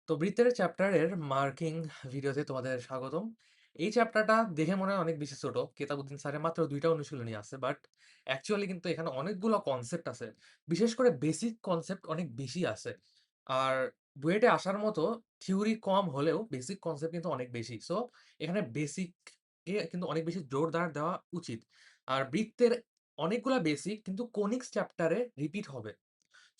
তো বৃত্তের চ্যাপ্টারের মার্কিং ভিডিওতে তোমাদের স্বাগতম। এই চ্যাপ্টারটা দেখে মনে হয় অনেক বেশি ছোট। কেতাবউদ্দিন স্যারের মাত্র ২ টা অনুশীলনী আছে। বাট অ্যাকচুয়ালি কিন্তু এখানে অনেকগুলো কনসেপ্ট আছে। বিশেষ করে বেসিক কনসেপ্ট অনেক বেশি আছে। আর বুয়েটে আসার মতো থিওরি কম হলেও বেসিক কনসেপ্ট কিন্তু অনেক বেশি। সো এখানে বেসিক এ কিন্তু অনেক বেশি জোরদার দেওয়া উচিত। আর বৃত্তের অনেকগুলা বেসিক কিন্তু কনিক্স চ্যাপ্টারে রিপিট হবে।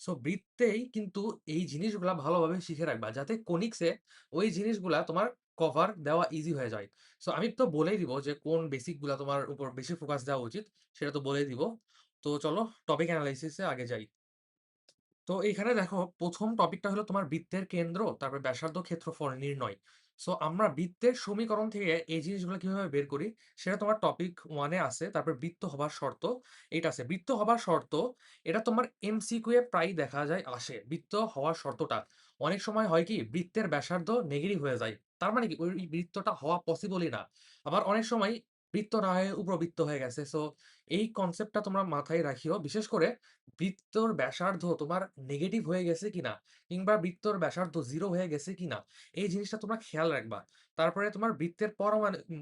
সো বৃত্তেই কিন্তু এই জিনিসগুলা ভালোভাবে শিখে রাখবা। যাতে কনিক্সে ওই জিনিসগুলা তোমার কভার দেওয়া ইজি হয়ে যায়। সো আমি তো বলেই দিব যে কোন বেসিক গুলা তোমার উপর বেশি ফোকাস দেওয়া উচিত, সেটা তো বলেই দিব। তো চলো টপিক এনালাইসিস এ আগে যাই। তো এইখানে দেখো ১ম টপিকটা হলো তোমার বৃত্তের কেন্দ্র, তারপরে ব্যাসার্ধ, ক্ষেত্রফল নির্ণয়। সো আমরা বৃত্তের সমীকরণ থেকে এই জিনিসগুলো কিভাবে বের করি সেটা তোমার টপিক 1 এ আছে। তারপর বৃত্ত হবার শর্ত এটা আছে। বৃত্ত হবার শর্ত এটা তোমার এমসিকিউ এ প্রায় দেখা যায় আসে। বৃত্ত হওয়ার শর্তটা অনেক সময় হয় কি বৃত্তের ব্যাসার্ধ নেগেটিভ হয়ে যায়। তার মানে কি ওই বৃত্তটা হওয়া পসিবলই না। আবার অনেক সময় বৃত্ত না হয়ে উপবৃত্ত হয়ে গেছে। সো এই কনসেপ্টটা তোমরা মাথায় রাখিও। বিশেষ করে বৃত্তর ব্যাসার্ধ তোমার নেগেটিভ হয়ে গেছে কিনা কিংবা বৃত্তর ব্যাসার্ধ 0 হয়ে গেছে কিনা এই জিনিসটা তোমরা খেয়াল রাখবা। তারপরে তোমার বৃত্তের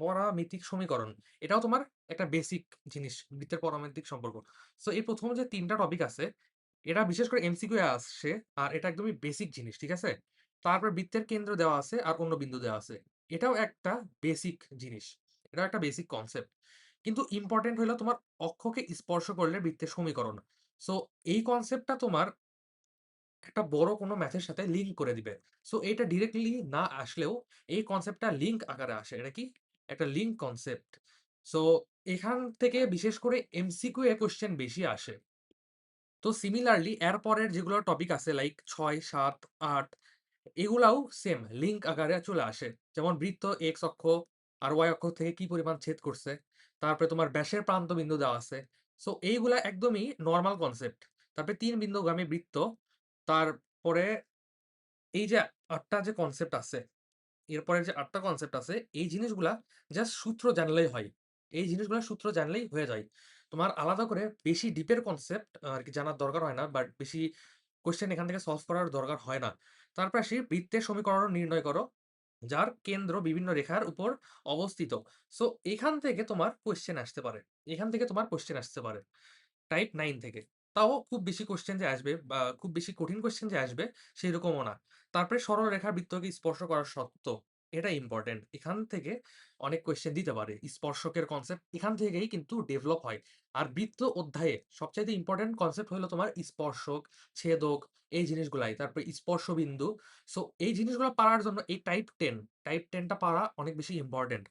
পরামিতিক সমীকরণ এটাও তোমার একটা বেসিক জিনিস, বৃত্তের পরামিতিক সম্পর্ক। সো এই প্রথম যে ৩ টা টপিক আছে এটা বিশেষ করে এমসিকিউ এ আসছে। আর এটা একদমই বেসিক জিনিস, ঠিক আছে? তারপর বৃত্তের কেন্দ্র দেওয়া আছে আর অন্য বিন্দু দেওয়া আছে। এটাও একটা বেসিক জিনিস। এটাও একটা বেসিক কনসেপ্ট। কিন্তু ইম্পোর্টেন্ট হইলো তোমার অক্ষকে স্পর্শ করলে বৃত্তের সমীকরণ। সো এই কনসেপ্টটা তোমার একটা বড় কোনো ম্যাথের সাথে লিঙ্ক করে দিবে। সো এইটা ডিরেক্টলি না আসলেও এই কনসেপ্টটা লিঙ্ক আকারে আসে। এটা কি? একটা লিঙ্ক কনসেপ্ট। সো এখান থেকে বিশেষ করে এমসিকিউ এ কোয়েশ্চেন বেশি আসে। তো সিমিলারলি এর পরের যেগুলো টপিক আছে লাইক ৬, ৭, ৮ এগুলাও সেম লিঙ্ক আকারে চলে আসে। যেমন বৃত্ত এক্স অক্ষ আর ওয়াই অক্ষ থেকে কি পরিমাণ ছেদ করছে। তারপরে তোমার ব্যাসের প্রান্ত বিন্দু দেওয়া আছে। সো এইগুলা একদমই নরমাল কনসেপ্ট। তারপরে ৩ বিন্দুগামী বৃত্ত। তারপরে এই যে ৮ টা যে কনসেপ্ট আছে, এরপরের যে ৮ টা কনসেপ্ট আছে, এই জিনিসগুলা জাস্ট সূত্র জানলেই হয়। এই জিনিসগুলা সূত্র জানলেই হয়ে যায়। তোমার আলাদা করে বেশি ডিপের কনসেপ্ট আরকি জানার দরকার হয় না। বাট বেশি কোয়েশ্চেন এখান থেকে সলভ করার দরকার হয় না। তারপর আসি বৃত্তের সমীকরণ নির্ণয় করো, যার কেন্দ্র বিভিন্ন রেখার উপর অবস্থিত। সো এখান থেকে তোমার কোয়েশ্চেন আসতে পারে। এখান থেকে তোমার কোয়েশ্চেন আসতে পারে। টাইপ 9 থেকে। তাও খুব বেশি কোয়েশ্চেন যে আসবে বা খুব বেশি কঠিন কোয়েশ্চেন যে আসবে সেরকমও না। তারপরে সরলরেখার বৃত্তকে স্পর্শ করার শর্ত, এটা ইম্পোর্টেন্ট। এখান থেকে অনেক কোয়েশ্চেন দিতে পারে। স্পর্শকের কনসেপ্ট এখান থেকেই কিন্তু ডেভেলপ হয়। আর বৃত্ত অধ্যায়ে সবচাইতে ইম্পোর্টেন্ট কনসেপ্ট হলো তোমার স্পর্শক, ছেদক এই জিনিসগুলাই। তারপরে স্পর্শবিন্দু। সো এই জিনিসগুলো পারার জন্য এই টাইপ 10 টা পারা অনেক বেশি ইম্পোর্টেন্ট।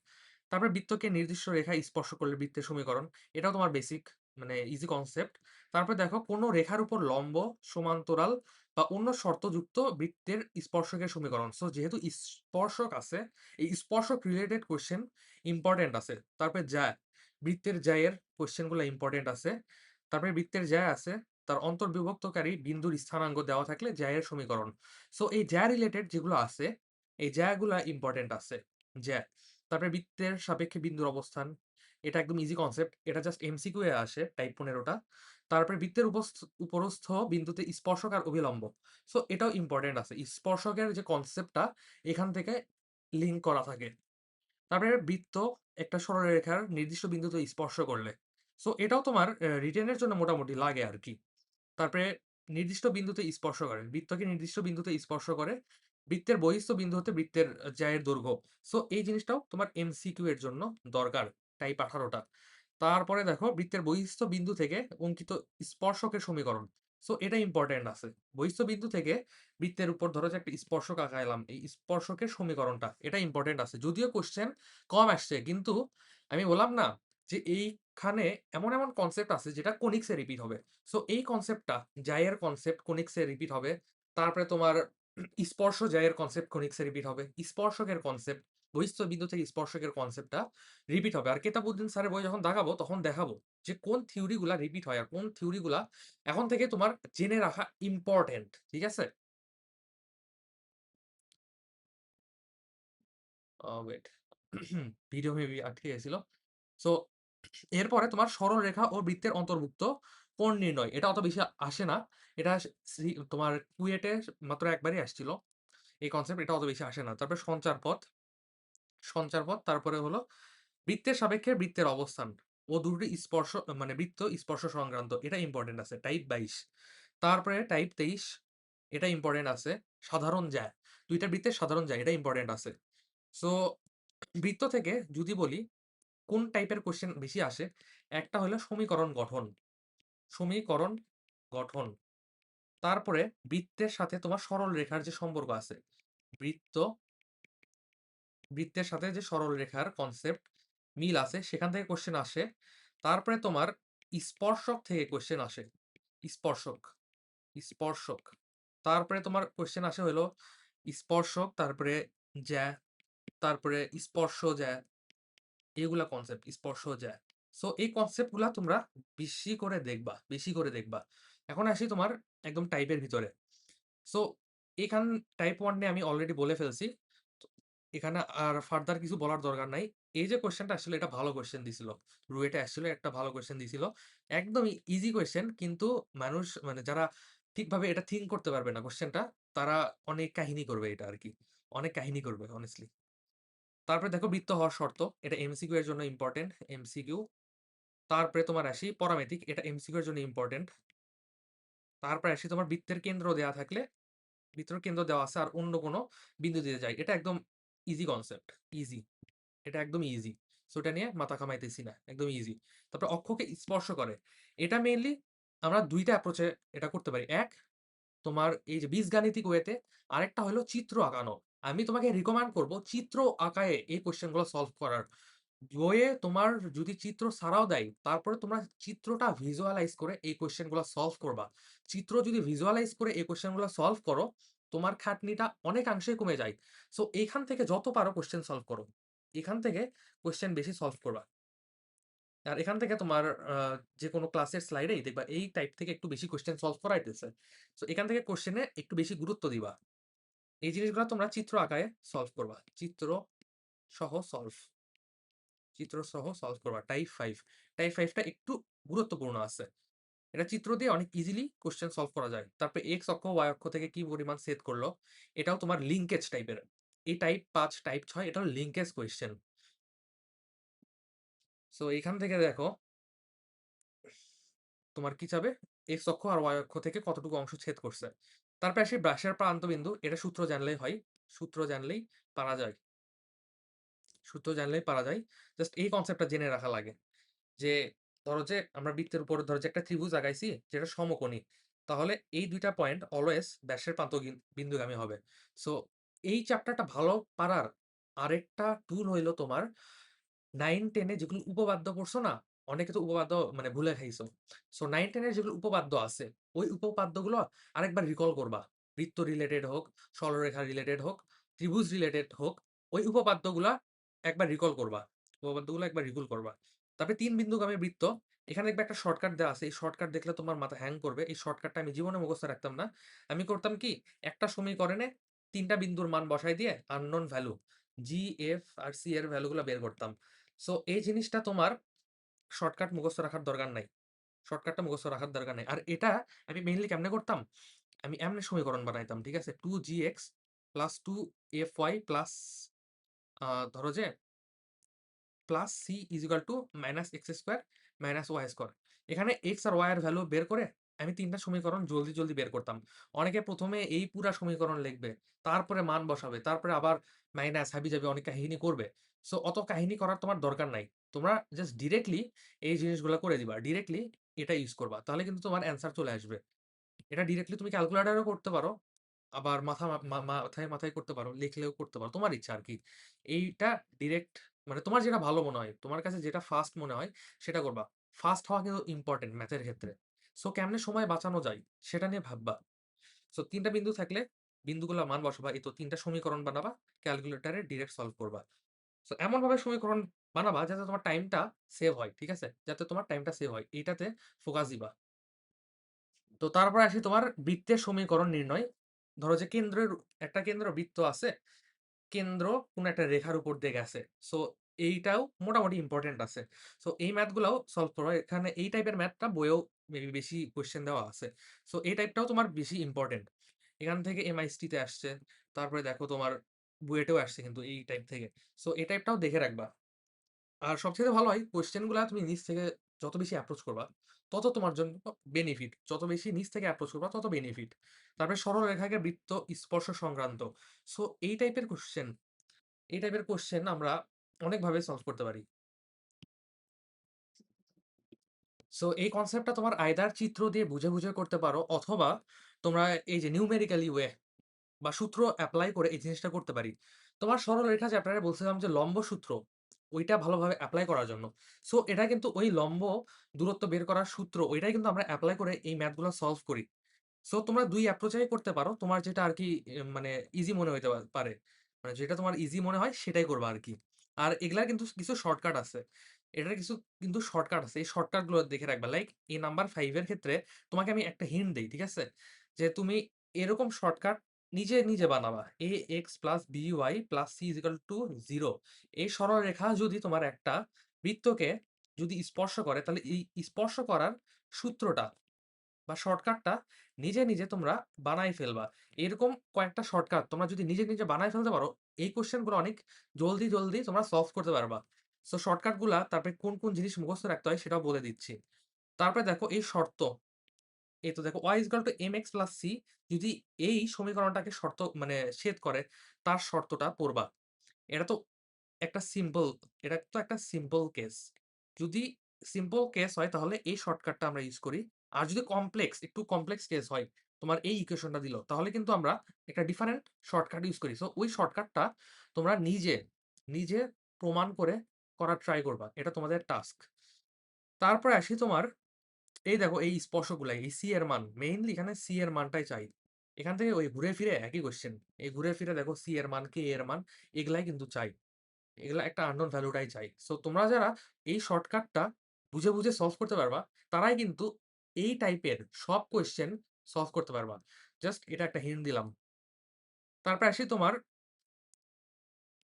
তারপরে বৃত্তকে নির্দিষ্ট রেখায় স্পর্শ করলে বৃত্তের সমীকরণ, এটাও তোমার বেসিক মানে ইজি কনসেপ্ট। তারপরে দেখো কোন রেখার উপর লম্ব, সমান্তরাল বা অন্য শর্তযুক্ত বৃত্তের স্পর্শকের সমীকরণ। সো যেহেতু স্পর্শক আছে, এই স্পর্শক রিলেটেড কোয়েশ্চেন ইম্পর্টেন্ট আছে। তারপরে জ্যা, বৃত্তের জ্যায়ের কোয়েশ্চেন গুলো ইম্পর্টেন্ট আছে। তারপরে বৃত্তের জ্যা আছে, তার অন্তর্বিভক্তকারী বিন্দুর স্থানাঙ্ক দেওয়া থাকলে জ্যায়ের সমীকরণ। সো এই জ্যা রিলেটেড যেগুলো আছে, এই জ্যাগুলা ইম্পর্টেন্ট আছে। জ্যা, তারপরে বৃত্তের সাপেক্ষে বিন্দুর অবস্থান, এটা একদম ইজি কনসেপ্ট। এটা জাস্ট এমসিকিউ এ আসে টাইপ ১৫ টা। তারপরে বৃত্তের উপরস্থ বিন্দুতে স্পর্শক আর অভিলম্ব। সো এটাও ইম্পর্টেন্ট আছে। স্পর্শকের যে কনসেপ্টটা এখান থেকে লিঙ্ক করা থাকে। তারপরে বৃত্ত একটা সরলরেখার নির্দিষ্ট বিন্দুতে স্পর্শ করলে। সো এটাও তোমার রিটেনের জন্য মোটামুটি লাগে আরকি। তারপরে নির্দিষ্ট বিন্দুতে স্পর্শ করে। বৃত্তকে নির্দিষ্ট বিন্দুতে স্পর্শ করে। বৃত্তের বহিঃস্থ বিন্দু হতে বৃত্তের জ্যায়ের দৈর্ঘ্য। সো এই জিনিসটাও তোমার এমসিকিউ এর জন্য দরকার। টাইপ ১৮ টা। তারপরে দেখো বৃত্তের বহিঃস্থ বিন্দু থেকে অঙ্কিত স্পর্শকের সমীকরণ। সো এটা ইম্পোর্টেন্ট আছে। বহিঃস্থ বিন্দু থেকে বৃত্তের উপর ধরো যে একটা স্পর্শক আঁকাইলাম। এই স্পর্শকের সমীকরণটা এটা ইম্পোর্টেন্ট আছে। যদিও কোয়েশ্চেন কম আসছে কিন্তু আমি বললাম না যে এইখানে এমন কনসেপ্ট আছে যেটা কনিক্স এ রিপিট হবে। সো এই কনসেপ্টটা জায়ের কনসেপ্ট কনিক্স এ রিপিট হবে। তারপরে তোমার স্পর্শ জায়ের কনসেপ্ট কনিক্স এ রিপিট হবে। স্পর্শকের কনসেপ্ট বহিঃস্থ বিন্দু থেকে স্পর্শকের কনসেপ্টটা রিপিট হবে। আর কেতাবউদ্দিন স্যারের বই যখন দেখাবো তখন দেখাবো যে কোন থিওরি গুলা রিপিট হয় আর কোন থিওরি গুলা এখন থেকে তোমার জেনে রাখা ইম্পর্টেন্ট। ঠিক আছে? ওয়েট ভিডিও মেবি আটকে গেছিল। সো এরপরে তোমার সরলরেখা ও বৃত্তের অন্তর্ভুক্ত কোণ নির্ণয়। এটা অত বেশি আসে না। এটা তোমার কুয়েটে মাত্র একবারই আসছিল। এই কনসেপ্ট এটা অত বেশি আসে না। তারপরে সঞ্চারপথ তারপরে হলো বৃত্তের সাপেক্ষে বৃত্তের অবস্থান ও দুটি স্পর্শ মানে বৃত্ত স্পর্শ সংক্রান্ত এটা ইম্পোর্টেন্ট আছে। টাইপ ২২ তারপরে টাইপ ২৩ এটা ইম্পোর্টেন্ট আছে। সাধারণ জ্যা ২ টা বৃত্তের সাধারণ জ্যা এটা ইম্পোর্টেন্ট আছে। সো বৃত্ত থেকে যদি বলি কোন টাইপের কোয়েশ্চেন বেশি আসে? একটা হলো সমীকরণ গঠন, সমীকরণ গঠন। তারপরে বৃত্তের সাথে তোমার সরল রেখার যে সম্পর্ক আছে। বৃত্ত বৃত্তের সাথে যে সরল রেখার কনসেপ্ট মিল আছে সেখান থেকে কোয়েশ্চেন আসে। তারপরে তোমার স্পর্শক থেকে কোয়েশ্চেন আসে। স্পর্শক, স্পর্শক। তারপরে তোমার কোয়েশ্চেন আসে হলো স্পর্শক, তারপরে জ্যা, তারপরে স্পর্শজ্যা, এগুলা কনসেপ্ট স্পর্শজ্যা। সো এই কনসেপ্টগুলা তোমরা বেশি করে দেখবা, বেশি করে দেখবা। এখন আসি তোমার একদম টাইপের ভিতরে। সো এখান টাইপ 1 নিয়ে আমি অলরেডি বলে ফেলছি। তো এখানে আর ফার্দার কিছু বলার দরকার নাই। এই যে কোয়েশ্চেনটা আসলে এটা ভালো কোয়েশ্চেন দিছিল। রুয়েটে আসলে একটা ভালো কোয়েশ্চেন দিছিল। একদমই ইজি কোয়েশ্চেন কিন্তু মানুষ মানে যারা ঠিকভাবে এটা থিংক করতে পারবে না কোয়েশ্চেনটা, তারা অনেক কাহিনী করবে এটা আরকি। অনেক কাহিনী করবে honestly। তারপরে দেখো বৃত্ত হওয়ার শর্ত। এটা এমসিকিউ এর জন্য ইম্পোর্টেন্ট, এমসিকিউ। তারপরে তোমার আসি পরামিতিক, এটা এমসিকিউ এর জন্য ইম্পোর্টেন্ট। তারপরে আসি তোমার বৃত্তের কেন্দ্র দেয়া থাকলে ভিতরে কেন্দ্র দেওয়া আছে আর অন্য কোনো বিন্দু দিতে যাই। এটা একদম ইজি কনসেপ্ট। ইজি। এটা একদমই ইজি। সো এটা নিয়ে মাথা ঘামাইতেছি না। একদম ইজি। তারপরে অক্ষকে স্পর্শ করে। এটা মেইনলি আমরা ২ টা অ্যাপ্রোচে এটা করতে পারি। এক তোমার এই যে বীজগাণিতিক ওয়েতে, আরেকটা হলো চিত্র আঁকানো। আমি তোমাকে রিকমেন্ড করব চিত্র আঁকায়ে এই কোয়েশ্চেন গুলো সলভ করার। বইয়ে তোমার যদি চিত্র ছাড়াও দেয়, তারপরে তোমরা চিত্রটা ভিজুয়ালাইজ করে এই কোয়েশ্চেন গুলো সলভ করবা। চিত্র যদি ভিজুয়ালাইজ করে এই কোয়েশ্চেন গুলো সলভ করো, তোমার খাটনিটা অনেকাংশেই কমে যায়। সো এইখান থেকে যত পারো কোয়েশ্চেন সলভ করো। এখান থেকে কোয়েশ্চেন বেশি সলভ করবা। আর এখান থেকে তোমার যেকোনো ক্লাসের স্লাইডেই দেখবা এই টাইপ থেকে একটু বেশি কোয়েশ্চেন সলভ করাইতেছে। সো এখান থেকে কোয়েশ্চেনে একটু বেশি গুরুত্ব দিবা। এই জিনিসগুলো তোমরা চিত্র আঁকায়ে সলভ করবা। চিত্র সহ সলভ। চিত্র সহ সলভ করবা। টাইপ 5 টাইপ 5 টা একটু গুরুত্বপূর্ণ আছে। এটা চিত্র দিয়ে অনেক ইজিলি কোয়েশ্চেন সলভ করা যায়। তারপরে এক্স অক্ষ, ওয়াই অক্ষ থেকে কি পরিমাণ সেট করলো, এটাও তোমার লিঙ্কেজ টাইপের। এই টাইপ ৫, টাইপ ৬ এটা হলো লিঙ্কেজ কোয়েশ্চেন। সো এখান থেকে দেখো তোমার কি চাবে? এক্স অক্ষ আর ওয়াই অক্ষ থেকে কতটুকু অংশ ছেদ করছে। তারপরে আসি ব্রাশের প্রান্তবিন্দু। এটা সূত্র জানলেই হয়। সূত্র জানলেই পারা যায়। সূত্র জানলেই পারা যায়। জাস্ট এই কনসেপ্টটা জেনে রাখা লাগে। যে ধরো যে আমরা বৃত্তের উপরে ধরো যে একটা ত্রিভুজ আঁকাইছি যেটা সমকোণী। তাহলে এই ২ টা পয়েন্ট অলওয়েজ ব্যাসের প্রান্ত বিন্দুগামী হবে। সো এই চ্যাপ্টারটা ভালো পারার আরেকটা টুল হইলো তোমার 9-10 এ যেগুলো উপপাদ্য পড়ছো না? অনেকে তো উপপাদ্য মানে ভুলে খাইছো। সো 9-10 এর যেগুলো উপপাদ্য আছে, ওই উপপাদ্যগুলো আরেকবার রিকল করবা। বৃত্ত রিলেটেড হোক, সরলরেখা রিলেটেড হোক, ত্রিভুজ রিলেটেড হোক, ওই উপপাদ্যগুলা একবার রিকল করবা। উপপাদ্যগুলো একবার রিকল করবা। তারপরে ৩ বিন্দুগামী বৃত্ত। এখানে দেখবে একটা শর্টকাট দেওয়া আছে। এই শর্টকাট দেখলে তোমার মাথা হ্যাং করবে। এই শর্টকাটটা আমি জীবনে মুখস্থ রাখতাম না। আমি করতাম কি? একটা সমীকরণে ৩ টা বিন্দুর মান বসাই দিয়ে আননোন ভ্যালু জি, এফ আর সি এর ভ্যালুগুলা বের করতাম। সো এই জিনিসটা তোমার শর্টকাট মুখস্থ রাখার দরকার নাই। শর্টকাটটা মুখস্থ রাখার দরকার নাই। আর এটা আমি মেইনলি কেমনে করতাম? আমি এমনে সমীকরণ বানাইতাম। ঠিক আছে? 2gx প্লাস 2fy প্লাস ধরো যে plus c is equal to minus x square minus y square. এখানে এক্স আর ওয়াই এর ভ্যালু বের করে আমি ৩ টা সমীকরণ জলদি, জলদি বের করতাম। অনেকে ১ম এ এই পুরা সমীকরণ লিখবে। তারপরে মান বসাবে। তারপরে আবার মাইনাস হাবি-জাবি অনেক কাহিনী করবে। সো অত কাহিনী করার তোমার দরকার নাই। তোমরা জাস্ট ডিরেক্টলি এই জিনিসগুলা করে দিবা। ডিরেক্টলি এটা ইউজ করবা। তাহলে কিন্তু তোমার অ্যান্সার চলে আসবে। এটা ডিরেক্টলি তুমি ক্যালকুলেটরেও করতে পারো। আবার মাথায় করতে পারো, লিখলেও করতে পারো। তোমার ইচ্ছা আরকি। এইটা ডিরেক্ট মানে তোমার যেটা ভালো মনে হয়, তোমার কাছে যেটা ফাস্ট মনে হয় সেটা করবা। ফাস্ট হওয়া কিন্তু ইম্পোর্টেন্ট ম্যাথের ক্ষেত্রে। সো কেমনে সময় বাঁচানো যায় সেটা নিয়ে ভাববা। সো ৩ টা বিন্দু থাকলে বিন্দুগুলা মান বসাবা। এই তো ৩ টা সমীকরণ বানাবা। ক্যালকুলেটরে ডিরেক্ট সলভ করবা। সো এমনভাবে সমীকরণ বানাবা যাতে তোমার টাইমটা সেভ হয়। ঠিক আছে? যাতে তোমার টাইমটা সেভ হয়। এইটাতে ফোকাস দিবা। তো তারপরে আসি তোমার বৃত্তের সমীকরণ নির্ণয়। ধরো যে একটা কেন্দ্র বৃত্ত আছে। কেন্দ্র কোন একটা রেখার উপর দিয়ে গেছে। সো এইটাও মোটামুটি ইম্পোর্টেন্ট আছে। সো এই ম্যাথ গুলাও সলভ করো। এখানে এই টাইপের ম্যাথটা বইয়েও মেবি বেশি কোয়েশ্চেন দেওয়া আছে। সো এই টাইপটাও তোমার বেশি ইম্পোর্টেন্ট। এখান থেকে এমআইএসটি তে আসছে। তারপরে দেখো তোমার বুয়েটেও আসছে কিন্তু এই টাইপ থেকে। সো এই টাইপটাও দেখে রাখবা। আর সবচাইতে ভালো হয় কোয়েশ্চেন গুলা তুমি নিচ থেকে যত বেশি অ্যাপ্রোচ করবা, তত তোমার জন্য বেনিফিট। যত বেশি নিচ থেকে অ্যাপ্রোচ করবা, তত বেনিফিট। তারপরে সরলরেখাকে বৃত্ত স্পর্শ সংক্রান্ত। সো এই টাইপের কোয়েশ্চেন আমরা অনেকভাবে সলভ করতে পারি। সো এই কনসেপ্টটা তোমার আইদার চিত্র দিয়ে বুঝে, বুঝে করতে পারো, অথবা তোমরা এই যে নিউমেরিক্যালি ওয়ে বা সূত্র এপ্লাই করে এই জিনিসটা করতে পারি। তোমার সরলরেখা চ্যাপ্টারে বলছিলাম যে লম্ব সূত্র, ওইটা ভালোভাবে এপ্লাই করার জন্য। সো এটা কিন্তু ওই লম্ব দূরত্ব বের করার সূত্র, ওইটাই কিন্তু আমরা এপ্লাই করে এই ম্যাথগুলো সলভ করি। সো তোমরা ২ অ্যাপ্রোচেই করতে পারো। তোমার যেটা আরকি মানে ইজি মনে হইতে পারে। মানে যেটা তোমার ইজি মনে হয় সেটাই করবা আরকি। আর এগুলার কিন্তু কিছু শর্টকাট আছে। এটার কিছু কিন্তু শর্টকাট আছে। এই শর্টকাট গুলো দেখে রাখবা। লাইক এই নাম্বার 5 এর ক্ষেত্রে তোমাকে আমি একটা হিন্ট দেই, ঠিক আছে? যে তুমি এরকম শর্টকাট নিজে, নিজে বানাবা। ax + by + c = 0, এই সরলরেখা যদি তোমার একটা বৃত্তকে যদি স্পর্শ করে, তাহলে এই স্পর্শ করার সূত্রটা বা শর্টকাটটা নিজে, নিজে তোমরা বানায় ফেলবা। এরকম কয়েকটা শর্টকাট তোমরা যদি নিজে, নিজে বানায় ফেলতে পারো, এই কোয়েশ্চেন গুলো অনেক জলদি, জলদি তোমরা সলভ করতে পারবা। সো শর্টকাট গুলা তারপরে কোন, কোন জিনিস মুখস্থ রাখতে হয় সেটাও বলে দিচ্ছি। তারপরে দেখো এই শর্ত, এই তো দেখো y = mx + c, যদি এই সমীকরণটাকে শর্ত মানে ছেদ করে, তার শর্তটা পড়বা। এটা তো একটা সিম্পল এটা তো একটা সিম্পল কেস। যদি সিম্পল কেস হয় তাহলে এই শর্টকাটটা আমরা ইউজ করি। আর যদি একটু কমপ্লেক্স কেস হয়, তোমার এই ইকুয়েশনটা দিল, তাহলে কিন্তু আমরা একটা ডিফারেন্ট শর্টকাট ইউজ করি। সো ওই শর্টকাটটা তোমরা নিজে, নিজে প্রমাণ করে করার ট্রাই করবা। এটা তোমাদের টাস্ক। তারপরে আসি তোমার এই দেখো এই স্পর্শগুলাই, এই সি এর মান, মেইনলি এখানে সি এর মানটাই চাই। এখান থেকে ওই ঘুরে ফিরে একই কোয়েশ্চেন। এই ঘুরে ফিরে দেখো সি এর মান, কে এর মান, এগুলাই কিন্তু চাই। এগুলা একটা আননোন ভ্যালুটাই চাই। সো তোমরা যারা এই শর্টকাটটা বুঝে, বুঝে সলভ করতে পারবা, তারাই কিন্তু এই টাইপের সব কোয়েশ্চেন সলভ করতে পারবা। জাস্ট এটা একটা হিন্ট দিলাম। তারপরে আসি তোমার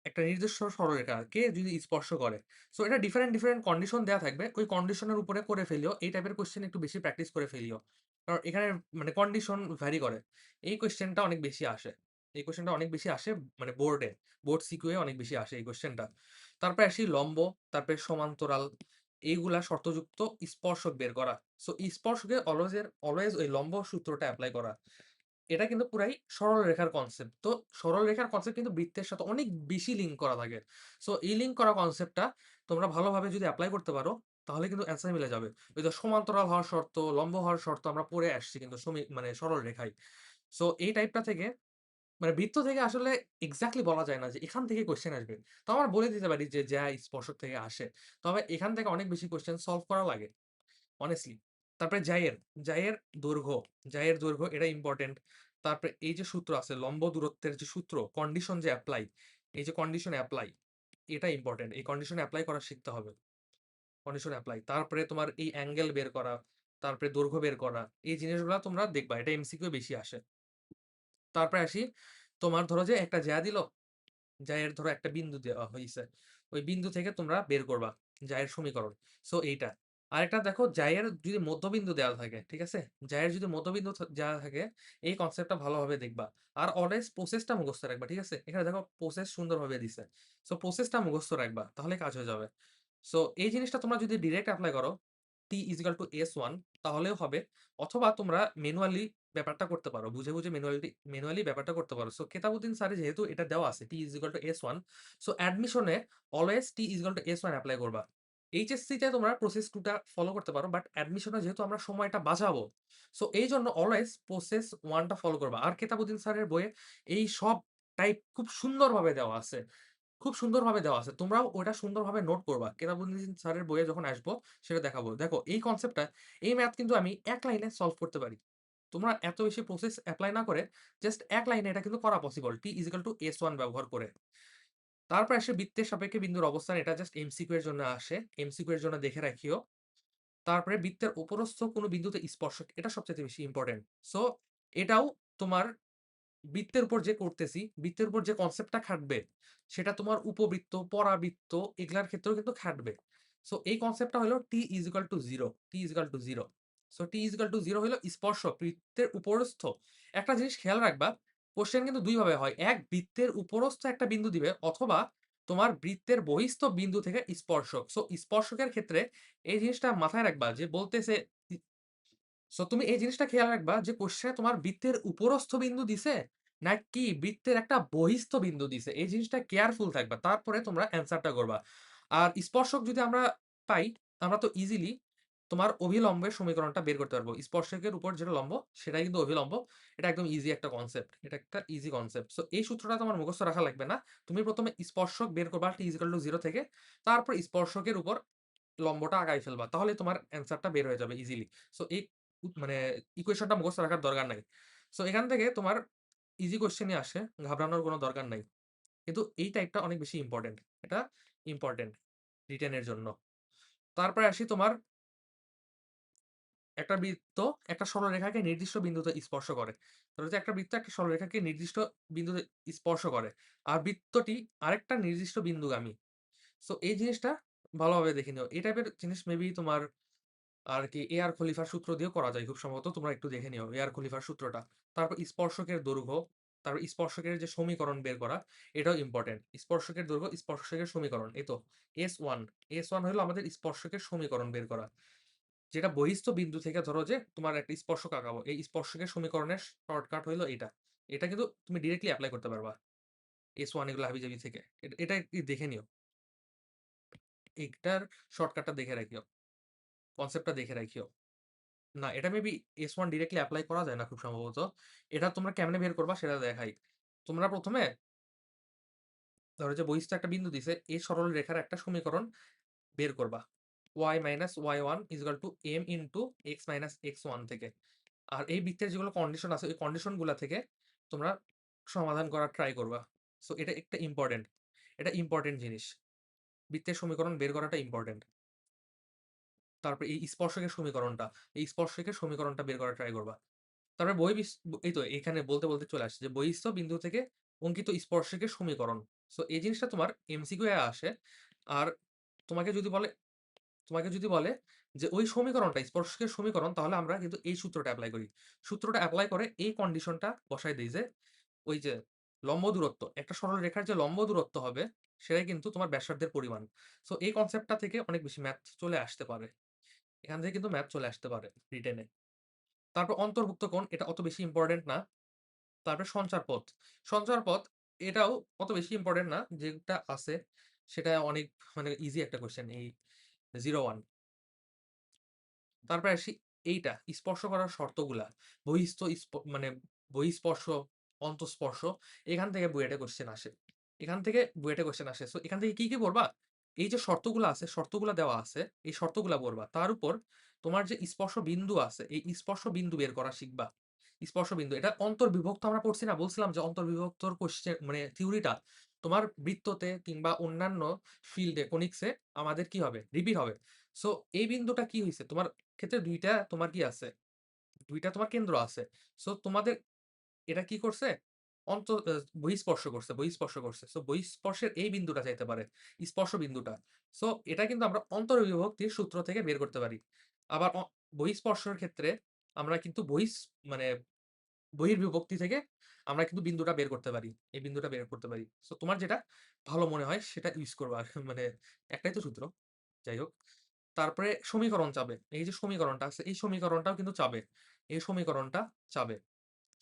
একটা নির্দিষ্ট সরলরেখাকে যদি স্পর্শ করে। সো এটা ডিফারেন্ট, ডিফারেন্ট কন্ডিশন দেয়া থাকবে। ওই কন্ডিশনের উপরে করে ফেলিও। এই টাইপের কোয়েশ্চেন একটু বেশি প্র্যাকটিস করে ফেলিও। কারণ এখানে মানে কন্ডিশন ভ্যারি করে। এই কোয়েশ্চেনটা অনেক বেশি আসে। এই কোয়েশ্চেনটা অনেক বেশি আসে মানে বোর্ড সিকিউ এ অনেক বেশি আসে এই কোয়েশ্চেনটা। তারপরে আসি লম্ব, তারপরে সমান্তরাল, এইগুলা শর্তযুক্ত স্পর্শক বের করা। সো স্পর্শকে অলওয়েজ ওই লম্ব সূত্রটা এপ্লাই করা। এটা কিন্তু পুরাই সরলরেখার কনসেপ্ট। তো সরলরেখার কনসেপ্ট কিন্তু বৃত্তের সাথে অনেক বেশি লিঙ্ক করা থাকে। সো এই লিঙ্ক করা কনসেপ্টটা তোমরা ভালোভাবে যদি এপ্লাই করতে পারো, তাহলে কিন্তু অ্যান্সার মিলে যাবে। ওই যে সমান্তরাল হওয়ার শর্ত, লম্ব হওয়ার শর্ত আমরা পড়ে আসছি কিন্তু মানে সরলরেখায়। সো এই টাইপটা থেকে মানে বৃত্ত থেকে আসলে এক্সাক্টলি বলা যায় না যে এখান থেকে কোয়েশ্চেন আসবে। তো আমরা বলে দিতে পারি যে যা স্পর্শক থেকে আসে। তবে এখান থেকে অনেক বেশি কোয়েশ্চেন সলভ করা লাগে। অনেস্টলি। তারপরে জাইয়ের দৈর্ঘ্য, এটা ইম্পোর্টেন্ট। তারপরে এই যে সূত্র আছে লম্ব দূরত্বের যে সূত্র, কন্ডিশন যে এপ্লাই, এই যে কন্ডিশন এপ্লাই, এটা ইম্পোর্টেন্ট। এই কন্ডিশন এপ্লাই করা শিখতে হবে। Condition apply. তারপরে তোমার এই অ্যাঙ্গেল বের করা, তারপরে দৈর্ঘ্য বের করা। এই জিনিসগুলা তোমরা দেখবা। এটা এমসিকিউ বেশি আসে। তারপরে আসি তোমার ধরো যে একটা জ্যা দিল, জ্যায়ের ধরো একটা বিন্দু দেওয়া হইছে। ওই বিন্দু থেকে তোমরা বের করবা জ্যায়ের সমীকরণ। সো এইটা। আরেকটা দেখো জ্যায়ের যদি মধ্যবিন্দু দেওয়া থাকে, ঠিক আছে? জ্যায়ের যদি মধ্যবিন্দু দেওয়া থাকে, এই কনসেপ্টটা ভালোভাবে দেখবা। আর অলওয়েজ প্রসেসটা মুখস্থ রাখবা, ঠিক আছে? এখানে দেখো প্রসেস সুন্দরভাবে দিছে। সো প্রসেসটা মুখস্থ রাখবা, তাহলে কাজ হয়ে যাবে। সো এই জিনিসটা তোমরা যদি ডিরেক্ট এপ্লাই করো, T = S1, তাহলেও হবে। অথবা তোমরা ম্যানুয়ালি ব্যাপারটা করতে পারো। বুঝে, বুঝে ম্যানুয়ালি ব্যাপারটা করতে পারো। সো কেতাবউদ্দিন স্যারে যেহেতু এটা দেওয়া আছে T = S1, সো অ্যাডমিশনে অলওয়েজ T = S1 এপ্লাই করবা। এইচএসসি তে তোমরা প্রসেস 2 টা ফলো করতে পারো। বাট অ্যাডমিশনে যেহেতু আমরা সময়টা বাঁচাবো, সো এইজন্য অলওয়েজ প্রসেস 1 টা ফলো করবা। আর কেতাবউদ্দিন স্যারের বইয়ে এই সব টাইপ খুব সুন্দরভাবে দেওয়া আছে। খুব সুন্দরভাবে দেওয়া আছে। তোমরাও ওটা সুন্দরভাবে নোট করবা। কেতাবুদ্দিন স্যারের বইয়ে যখন আসবো সেটা দেখাবো। দেখো এই কনসেপ্টটা, এই ম্যাথ কিন্তু আমি ১ লাইনে সলভ করতে পারি। তোমরা এত বেশি প্রসেস এপ্লাই না করে জাস্ট ১ লাইনে এটা কিন্তু করা পসিবল। T = S1 ব্যবহার করে। তারপর আসে বৃত্তের সাপেক্ষে বিন্দুর অবস্থান। এটা জাস্ট এমসিকিউ এর জন্য আসে। এমসিকিউ এর জন্য দেখে রাখিও। তারপরে বৃত্তের উপরস্থ কোন বিন্দুতে স্পর্শক, এটা সবচাইতে বেশি ইম্পোর্টেন্ট। সো এটাও তোমার বৃত্তের উপর যে কনসেপ্টটা খাটবে, সেটা তোমার উপবৃত্ত, পরাবৃত্ত এগুলার ক্ষেত্রেও কিন্তু খাটবে। সো এই কনসেপ্টটা হলো T = 0 সো T = 0 হলো স্পর্শক বৃত্তের উপরস্থ। একটা জিনিস খেয়াল রাখবা, কোয়েশ্চেন কিন্তু ২ ভাবে হয়। এক বৃত্তের উপরস্থ একটা বিন্দু দিবে অথবা তোমার বৃত্তের বহিস্থ বিন্দু থেকে স্পর্শক। সো স্পর্শকের ক্ষেত্রে এই জিনিসটা মাথায় রাখবা যে বলতেছে ই সো তুমি এই জিনিসটা খেয়াল রাখবা যে কোয়েশ্চেনে তোমার বৃত্তের উপরস্থ বিন্দু দিছে নাকি বৃত্তের একটা বহিস্থ বিন্দু দিছে। এই জিনিসটা কেয়ারফুল থাকবা। তারপরে তোমরা অ্যান্সারটা করবা। আর স্পর্শক যদি আমরা পাই, আমরা তো ইজিলি তোমার অভিলম্বের সমীকরণটা বের করতে পারবো। স্পর্শকের উপর যেটা লম্ব সেটাই কিন্তু অভিলম্ব। এটা একদম ইজি একটা কনসেপ্ট। এটা একটা ইজি কনসেপ্ট। সো এই সূত্রটা তোমার মুখস্থ রাখা লাগবে না। তুমি ১ম এ স্পর্শক বের করবা t = 0 থেকে। তারপর স্পর্শকের উপর লম্বটা আগায় ফেলবা। তাহলে তোমার অ্যান্সারটা বের হয়ে যাবে ইজিলি। সো এই মানে ইকুয়েশনটা মুখস্থ রাখার দরকার নাই। সো এখান থেকে তোমার ইজি কোয়েশ্চেনই আসে। ঘাবড়ানোর কোনো দরকার নাই। কিন্তু এই টাইপটা অনেক বেশি ইম্পোর্টেন্ট। এটা ইম্পোর্টেন্ট রিটেন এর জন্য। তারপরে আসি তোমার একটা বৃত্ত একটা সরলরেখাকে নির্দিষ্ট বিন্দুতে স্পর্শ করে। ধরো যে একটা বৃত্ত একটা সরলরেখাকে নির্দিষ্ট বিন্দুতে স্পর্শ করে। আর বৃত্তটি আরেকটা নির্দিষ্ট বিন্দুগামী। সো এই জিনিসটা ভালোভাবে দেখে নিও। এই টাইপের জিনিস মেবি তোমার আর কি এয়ার খলিফার সূত্র দিয়েও করা যায় খুব সম্ভবত। তোমরা একটু দেখে নিও এয়ার খলিফার সূত্রটা। তারপর স্পর্শকের দৈর্ঘ্য, তারপর স্পর্শকের যে সমীকরণ বের করা, এটাও ইম্পোর্টেন্ট। স্পর্শকের দৈর্ঘ্য, স্পর্শকের সমীকরণ। এই তো S1, S1 হলো আমাদের স্পর্শকের সমীকরণ বের করা। যেটা বহিস্থ বিন্দু থেকে ধরো যে তোমার একটা স্পর্শক আঁকাবো। এই স্পর্শকের সমীকরণের শর্টকাট হইলো এইটা। এটা কিন্তু তুমি ডিরেক্টলি এপ্লাই করতে পারবা। S1 এগুলো হাবিজাবি থেকে। এটা একটু দেখে নিও। এইটার শর্টকাটটা দেখে রাখিও। কনসেপ্টটা দেখে রাখিও। না, এটা মেবি S1 ডিরেক্টলি এপ্লাই করা যায় না খুব সম্ভবত। এটা তোমরা কেমনে বের করবা সেটা দেখাই। তোমরা ১ম এ ধরো যে বহিস্থ একটা বিন্দু দিছে, এই সরল রেখার একটা সমীকরণ বের করবা। y - y1 = m * x - x1 থেকে। আর এই বৃত্তের যেগুলো কন্ডিশন আছে, ওই কন্ডিশন গুলা থেকে তোমরা সমাধান করার ট্রাই করবা। সো এটা একটা ইম্পোর্টেন্ট। এটা ইম্পোর্টেন্ট জিনিস। বৃত্তের সমীকরণ বের করাটা ইম্পোর্টেন্ট। তারপরে এই স্পর্শকের সমীকরণটা, এই স্পর্শকের সমীকরণটা বের করার ট্রাই করবা। তারপরে এই তো এখানে বলতে চলে আসছে যে বহিঃস্থ বিন্দু থেকে অঙ্কিত স্পর্শকের সমীকরণ। সো এই জিনিসটা তোমার এমসিকিউ এ আসে। আর তোমাকে যদি বলে তোমাকে যদি বলে যে ওই সমীকরণটা স্পর্শকের সমীকরণ তাহলে আমরা কিন্তু এই সূত্রটা এপ্লাই করি। সূত্রটা এপ্লাই করে এই কন্ডিশনটা বসায় দেই যে ওই যে লম্ব দূরত্ব, একটা সরল রেখার যে লম্ব দূরত্ব হবে সেটাই কিন্তু তোমার ব্যাসার্ধের পরিমাণ। সো এই কনসেপ্টটা থেকে অনেক বেশি ম্যাথ চলে আসতে পারে। এখান থেকে কিন্তু ম্যাথ চলে আসতে পারে রিটেন এ। তারপর অন্তর্ভুক্ত কোণ এটা অত বেশি ইম্পোর্টেন্ট না। তারপরে সঞ্চারপথ। সঞ্চারপথ এটাও অত বেশি ইম্পোর্টেন্ট না। যেটা আছে সেটা অনেক মানে ইজি একটা কোয়েশ্চেন এই 0-1। তারপরে আসি এইটা স্পর্শ করার শর্তগুলা। বহিঃস্থ মানে বহিঃস্পর্শ, অন্তঃস্পর্শ এখান থেকে বুয়েটে কোয়েশ্চেন আসে। এখান থেকে বুয়েটে কোয়েশ্চেন আসে। সো এখান থেকে কি পড়বা? এই যে শর্তগুলা আছে, শর্তগুলা দেওয়া আছে, এই শর্তগুলা পড়বা। তার উপর তোমার যে স্পর্শ বিন্দু আছে, এই স্পর্শ বিন্দু বের করা শিখবা। স্পর্শ বিন্দু এটা অন্তর্বিভক্ত আমরা পড়ছি না? বলছিলাম যে অন্তর্বিভক্তর কোয়েশ্চেন মানে থিওরিটা তোমার বৃত্ততে কিংবা অন্যান্য ফিল্ডে কনিক্সে আমাদের কি হবে? রিপিট হবে। সো এই বিন্দুটা কি হইছে? তোমার ক্ষেত্রে ২ টা তোমার কি আছে? ২ টা তোমার কেন্দ্র আছে। সো তোমাদের এটা কি করছে? অন্ত আ বহিঃস্পর্শ করছে, বহিঃস্পর্শ করছে। সো বহিঃস্পর্শের এই বিন্দুটা চাইতে পারে। স্পর্শ বিন্দুটা। সো এটা কিন্তু আমরা অন্তর্বিভক্তির সূত্র থেকে বের করতে পারি। আবার বহিঃস্পর্শের ক্ষেত্রে আমরা কিন্তু মানে বহির্বিভক্তি থেকে আমরা কিন্তু বিন্দুটা বের করতে পারি। এই বিন্দুটা বের করতে পারি। সো তোমার যেটা ভালো মনে হয় সেটা ইউস করবা। মানে একটাই তো সূত্র। যাই হোক। তারপরে সমীকরণ চাবে। এই যে সমীকরণটা আছে, এই সমীকরণটাও কিন্তু চাবে। এই সমীকরণটা চাবে।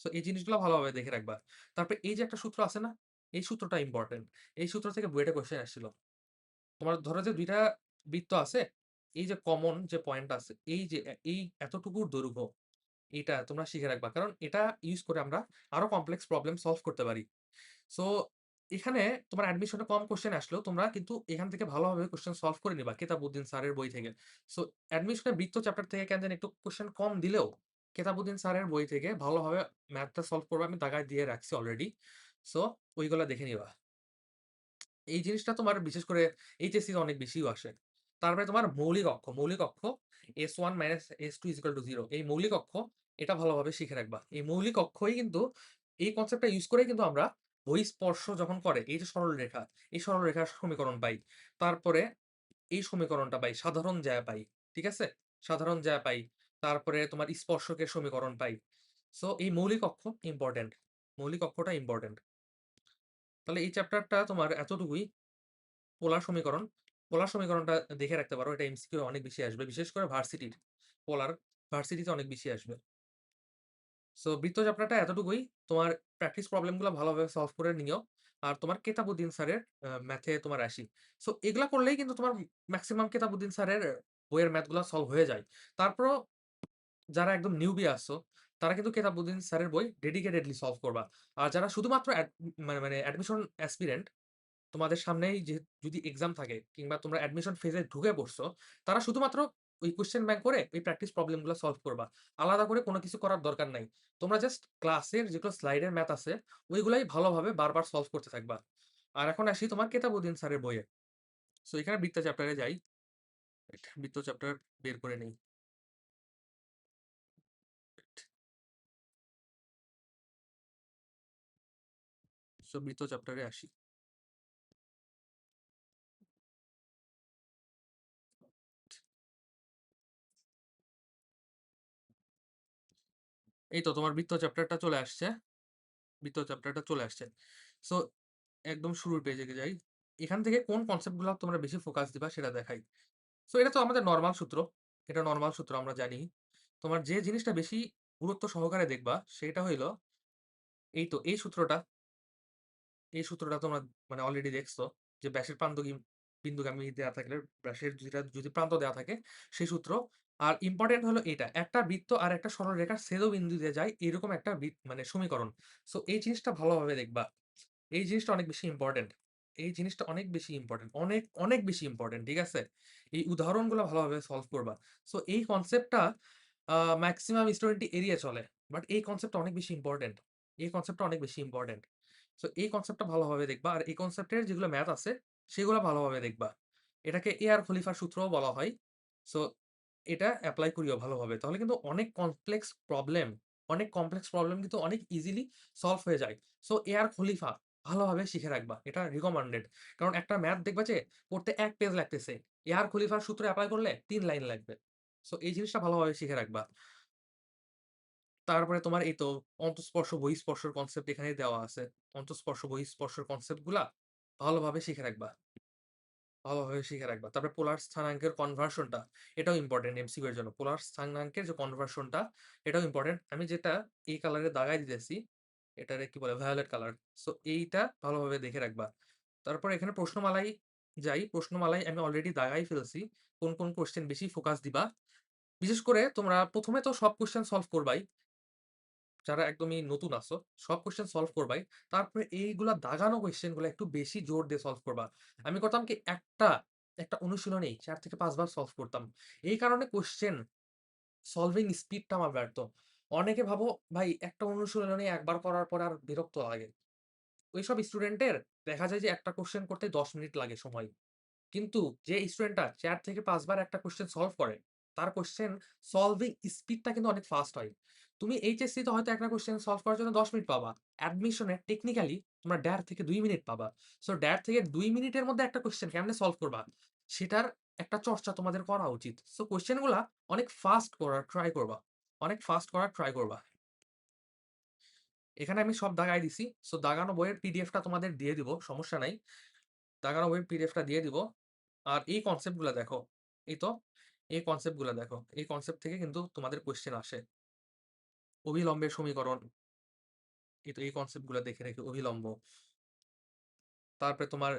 সো এই জিনিসগুলো ভালোভাবে দেখে রাখবা। তারপরে এই যে একটা সূত্র আছে না? এই সূত্রটা ইম্পোর্টেন্ট। এই সূত্র থেকে বুয়েটে কোয়েশ্চেন আসছিল। তোমার ধরো যে ২ টা বৃত্ত আছে। এই যে কমন যে পয়েন্ট আছে, এই যে এই এতটুকুর দৈর্ঘ্য, এটা তোমরা শিখে রাখবা। কারণ এটা ইউস করে আমরা আরো কমপ্লেক্স প্রবলেম সলভ করতে পারি। সো এখানে তোমার অ্যাডমিশনে কম কোয়েশ্চেন আসলেও তোমরা কিন্তু এখান থেকে ভালোভাবে কোয়েশ্চেন সলভ করে নিবা কেতাবউদ্দিন স্যারের বই থেকে। সো অ্যাডমিশনে বৃত্ত চ্যাপ্টার থেকে কেন জানি একটু কোয়েশ্চেন কম দিলেও কেতাবউদ্দিন স্যারের বই থেকে ভালোভাবে ম্যাথটা সলভ করবা। আমি দাগায় দিয়ে রাখছি অলরেডি। সো ওইগুলা দেখে নিবা। এই জিনিসটা তোমার বিশেষ করে এইচএসসি তে অনেক বেশিও আসে। তারপরে তোমার মৌলিক অক্ষ। মৌলিক অক্ষ S1 - S2 = 0 এই মৌলিক অক্ষ এটা ভালোভাবে শিখে রাখবা। এই মৌলিক অক্ষই কিন্তু এই কনসেপ্টটা ইউস করেই কিন্তু আমরা বহিঃস্পর্শ যখন করে এই যে সরল রেখা, এই সরল রেখার সমীকরণ পাই। তারপরে এই সমীকরণটা পাই, সাধারণ জ্যা পাই। ঠিক আছে? সাধারণ জ্যা পাই। তারপরে তোমার স্পর্শকের সমীকরণ পাই। সো এই মৌলিক অক্ষ ইম্পোর্টেন্ট। মৌলিক অক্ষরটা ইম্পোর্টেন্ট। তাহলে এই চ্যাপ্টারটা তোমার এতটুকুই। পোলার সমীকরণ, পোলার সমীকরণটা দেখে রাখতে পারো। এটা এমসিকিউ অনেক বেশি আসবে। বিশেষ করে ভার্সিটির পোলার, ভার্সিটিতে অনেক বেশি আসবে। সো বৃত্ত চ্যাপ্টারটা এতটুকুই। তোমার প্র্যাকটিস প্রবলেমগুলো ভালোভাবে সলভ করে নিও। আর তোমার কেতাবুদ্দিন স্যারের ম্যাথে তোমার ৮০। সো এগুলা করলেই কিন্তু তোমার মেক্সিমাম কেতাবুদ্দিন স্যারের বইয়ের ম্যাথগুলা সলভ হয়ে যায়। তারপরও যারা একদম নিউবি আছো, তারা কিন্তু কেতাবুদ্দিন স্যারের বই ডেডিকেটেডলি সলভ করবা। আর যারা শুধুমাত্র মানে অ্যাডমিশন অ্যাসপিরেন্ট, তোমাদের সামনেই যে যদি এক্সাম থাকে কিংবা তোমরা অ্যাডমিশন ফেজে ঢুকে পড়ছো, তারা শুধুমাত্র ওই কোয়েশ্চেন ব্যাংক করে ওই প্র্যাকটিস প্রবলেমগুলো সলভ করবা। আলাদা করে কোনো কিছু করার দরকার নাই। তোমরা জাস্ট ক্লাসের যেগুলো স্লাইডের ম্যাথ আছে, ওইগুলাই ভালোভাবে বারবার সলভ করতে থাকবা। আর এখন আসি তোমার কেতাবুদ্দিন স্যারের বইয়ে। সো এখানে বৃত্ত চ্যাপ্টারে যাই। বৃত্ত চ্যাপ্টার বের করে নেই। সো বৃত্ত চ্যাপ্টারে আসি। এই তো তোমার বৃত্ত চ্যাপ্টারটা চলে আসছে। বৃত্ত চ্যাপ্টারটা চলে আসছে। সো একদম শুরুর পেজে যাই। এখান থেকে কোন কনসেপ্ট গুলা তোমরা বেশি ফোকাস দিবা সেটা দেখাই। সো এটা তো আমাদের নরমাল সূত্র। এটা নরমাল সূত্র আমরা জানি। তোমার যে জিনিসটা বেশি গুরুত্ব সহকারে দেখবা সেটা হইলো এই তো এই সূত্রটা তোমরা মানে অলরেডি দেখছো যে ব্যাসের বিন্দুগামী দেয়া থাকলে ব্যাসের যদি প্রান্ত দেওয়া থাকে সেই সূত্র। আর ইম্পর্টেন্ট হলো এটা, একটা বৃত্ত আর একটা সরলরেখার ছেদবিন্দু দিয়ে যায় এরকম একটা মানে সমীকরণ। সো এই জিনিসটা ভালোভাবে দেখবা। এই জিনিসটা অনেক বেশি ইম্পর্টেন্ট। এই জিনিসটা অনেক বেশি ইম্পর্টেন্ট। অনেক, অনেক বেশি ইম্পর্টেন্ট। ঠিক আছে? এই উদাহরণগুলো ভালোভাবে সলভ করবা। সো এই কনসেপ্টটা মেক্সিমাম স্টুডেন্টই এড়িয়ে চলে। বাট এই কনসেপ্টটা অনেক বেশি ইম্পর্টেন্ট। এই কনসেপ্টটা অনেক বেশি ইম্পর্টেন্ট। সো এই কনসেপ্টটা ভালোভাবে দেখবা। আর এই কনসেপ্টের যেগুলো ম্যাথ আছে সেগুলো ভালোভাবে দেখবা। এটাকে এআর খলিফার সূত্রও বলা হয়। সো এটা এপ্লাই করিও ভালোভাবে। তাহলে কিন্তু অনেক কমপ্লেক্স প্রবলেম কিন্তু অনেক ইজিলি সলভ হয়ে যায়। সো এআর খলিফা ভালোভাবে শিখে রাখবা। এটা রিকমান্ডেড। কারণ একটা ম্যাথ দেখবা যে পড়তে ১ পেজ লাগতেছে। এআর খলিফার সূত্র এপ্লাই করলে ৩ লাইন লাগবে। সো এই জিনিসটা ভালোভাবে শিখে রাখবা। তারপরে তোমার এই তো অন্তঃস্পর্শ বহিঃস্পর্শর কনসেপ্ট এখানেই দেওয়া আছে। অন্তঃস্পর্শ বহিঃস্পর্শর কনসেপ্ট গুলা ভালোভাবে শিখে রাখবা। ভালোভাবে শিখে রাখবা। তারপরে পোলার স্থানাঙ্কের কনভার্সনটা, এটাও ইম্পোর্টেন্ট এমসিকিউ এর জন্য। পোলার স্থানাঙ্কের যে কনভার্সনটা, এটাও ইম্পোর্টেন্ট। আমি যেটা এই কালারে দাগায় দিতেছি, এটারে কি বলে? Violet colour. সো এইটা ভালোভাবে দেখে রাখবা। তারপর এখানে প্রশ্নমালাই যাই। প্রশ্নমালায় আমি অলরেডি দাগাই ফেলছি। কোন, কোন কোয়েশ্চেন বেশি ফোকাস দিবা। বিশেষ করে তোমরা ১ম এ তো সব কোয়েশ্চেন সলভ করবাই। যারা একদমই নতুন আছো, সব কোয়েশ্চেন সলভ করবাই। তারপরে এইগুলা দাগানো কোয়েশ্চেন গুলা একটু বেশি জোর দিয়ে সলভ করবা। আমি করতাম কি একটা অনুশীলনেই ৪ থেকে ৫ বার সলভ করতাম। এই কারণে কোয়েশ্চেন সলভিং স্পিডটা আমার বাড়তো। অনেকে ভাবো ভাই একটা অনুশীলনী একবার করার পরে আর বিরক্ত লাগে। ওইসব স্টুডেন্টের দেখা যায় যে একটা কোয়েশ্চেন করতে ১০ মিনিট লাগে সময়। কিন্তু যে স্টুডেন্টটা ৪ থেকে ৫ বার একটা কোয়েশ্চেন সলভ করে, তার কোয়েশ্চেন সলভিং স্পিডটা কিন্তু অনেক ফাস্ট হয়। তুমি এইচএসসি তে হয়তো একটা কোয়েশ্চেন সলভ করার জন্য ১০ মিনিট পাবা। অ্যাডমিশনে টেকনিক্যালি তোমরা ১.৫ থেকে ২ মিনিট পাবা। সো ১.৫ থেকে ২ মিনিটের মধ্যে একটা কোয়েশ্চেন কেমনে সলভ করবা, সেটার একটা চর্চা তোমাদের করা উচিত। সো কোয়েশ্চেন গুলা অনেক ফাস্ট করার ট্রাই করবা। অনেক ফাস্ট করার ট্রাই করবা। এখানে আমি সব দাগায় দিছি। সো দাগানো বইয়ের পিডিএফটা তোমাদের দিয়ে দিব। সমস্যা নাই। দাগানো বইয়ের পিডিএফটা দিয়ে দিব। আর এই কনসেপ্ট গুলা দেখো। এই তো এই কনসেপ্ট গুলা দেখো। এই কনসেপ্ট থেকে কিন্তু তোমাদের কোয়েশ্চেন আসে। অভিলম্বের সমীকরণ। এই তো এই কনসেপ্ট গুলা দেখে রেখে অভিলম্ব। তারপরে তোমার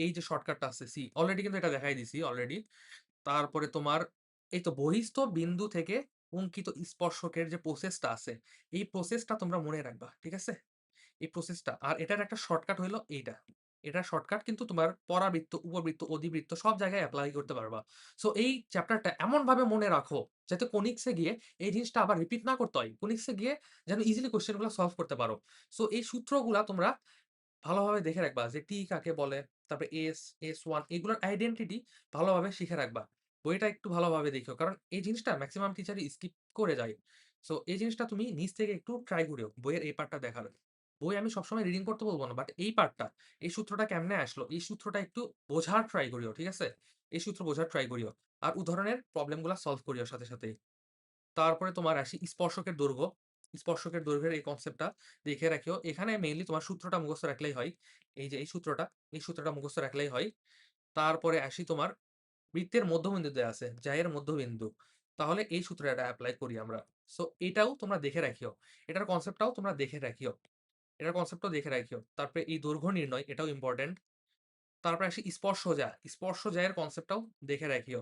এই যে শর্টকাটটা আছে সি, অলরেডি কিন্তু এটা দেখাই দিছি অলরেডি। তারপরে তোমার এই তো বহিঃস্থ বিন্দু থেকে অঙ্কিত স্পর্শকের যে প্রসেসটা আছে, এই প্রসেসটা তোমরা মনে রাখবা। ঠিক আছে? এই প্রসেসটা। আর এটার একটা শর্টকাট হইলো এইটা। এটার শর্টকাট কিন্তু তোমার পরাবৃত্ত, উপবৃত্ত, অধিবৃত্ত সব জায়গায় এপ্লাই করতে পারবা। সো এই চ্যাপ্টারটা এমনভাবে মনে রাখো যাতে কনিক্সে গিয়ে এই জিনিসটা আবার রিপিট না করতে হয়। কনিক্সে গিয়ে যেন ইজিলি কোয়েশ্চেন গুলো সলভ করতে পারো। সো এই সূত্রগুলা তোমরা ভালোভাবে দেখে রাখবা যে টি কাকে বলে, তারপরে S1 এগুলোর আইডেন্টিটি ভালোভাবে শিখে রাখবা। বইটা একটু ভালোভাবে দেখিও। কারণ এই জিনিসটা মেক্সিমাম টিচারই স্কিপ করে যায়। সো এই জিনিসটা তুমি নিজ থেকে একটু ট্রাই করিও বইয়ের এই পার্টটা দেখার। বই আমি সবসময় রিডিং করতে বলব না। বাট এই পার্টটা, এই সূত্রটা কেমনে আসলো, এই সূত্রটা একটু বোঝার ট্রাই করিও। ঠিক আছে? এই সূত্র বোঝার ট্রাই করিও। আর উদাহরণের প্রবলেম গুলা সলভ করিও সাথে, সাথেই। তারপরে তোমার আসি স্পর্শকের দৈর্ঘ্য। স্পর্শকের দৈর্ঘ্যের এই কনসেপ্টটা দেখে রাখিও। এখানে মেইনলি তোমার সূত্রটা মুখস্থ রাখলেই হয়। এই যে এই সূত্রটা মুখস্থ রাখলেই হয়। তারপরে আসি তোমার বৃত্তের মধ্যবিন্দু দেয়া আছে, জ্যায়ের মধ্যবিন্দু। তাহলে এই সূত্রটা এপ্লাই করি আমরা। সো এটাও তোমরা দেখে রাখিও। এটার কনসেপ্টটাও তোমরা দেখে রাখিও। এটার কনসেপ্টটাও দেখে রাখিও। তারপরে এই দৈর্ঘ্য নির্ণয় এটাও ইম্পোর্টেন্ট। তারপরে আসি স্পর্শজ্যা। স্পর্শজ্যায়ের কনসেপ্টটাও দেখে রাখিও।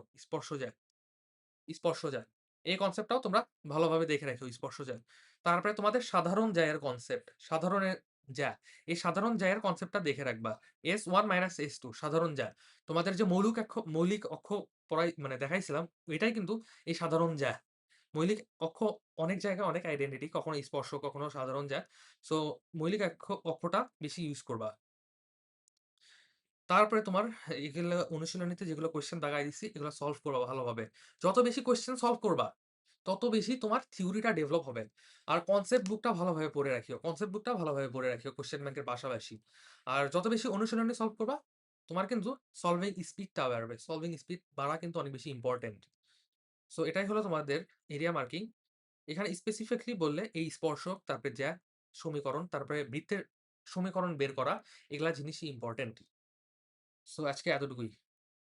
স্পর্শজ্যা। এই কনসেপ্টটাও তোমরা ভালোভাবে দেখে রাখিও স্পর্শজ্যা। তারপরে তোমাদের সাধারণ জ্যায়ের কনসেপ্ট। সাধারণের জ্যা। এই সাধারণ জ্যায়ের কনসেপ্টটা দেখে রাখবা। S1 - S2 সাধারণ জ্যা। তোমাদের যে মৌলিক অক্ষ মানে দেখাইছিলাম, এটাই কিন্তু এই সাধারণ জ্যা। মৌলিক অক্ষ অনেক জায়গায় অনেক আইডেন্টিটি। কখনো স্পর্শ, কখনো সাধারণ জ্যা। সো মৌলিক অক্ষটা বেশি ইউজ করবা। তারপরে তোমার এগুলা অনুশীলনীতে যেগুলো কোয়েশ্চেন দাগায় দিছি, এগুলো সলভ করবা ভালোভাবে। যত বেশি কোয়েশ্চেন সলভ করবা, তত বেশি তোমার থিওরিটা ডেভেলপ হবে। আর কনসেপ্ট বুকটা ভালোভাবে পড়ে রাখিও। কনসেপ্ট বুকটা ভালোভাবে পড়ে রাখিও কোয়েশ্চেন ব্যাংকের পাশাপাশি। আর যত বেশি অনুশীলনী সলভ করবা, তোমার কিন্তু সলভিং স্পিডটা বাড়বে। সলভিং স্পিড বাড়া কিন্তু অনেক বেশি ইম্পোর্টেন্ট। সো এটাই হলো তোমাদের এরিয়া মার্কিং। এখানে স্পেসিফিকলি বললে এই স্পর্শক, তারপরে জ্যা, সমীকরণ, তারপরে বৃত্তের সমীকরণ বের করা, এগুলা জিনিসই ইম্পোর্টেন্ট। সো আজকে এতটুকুই।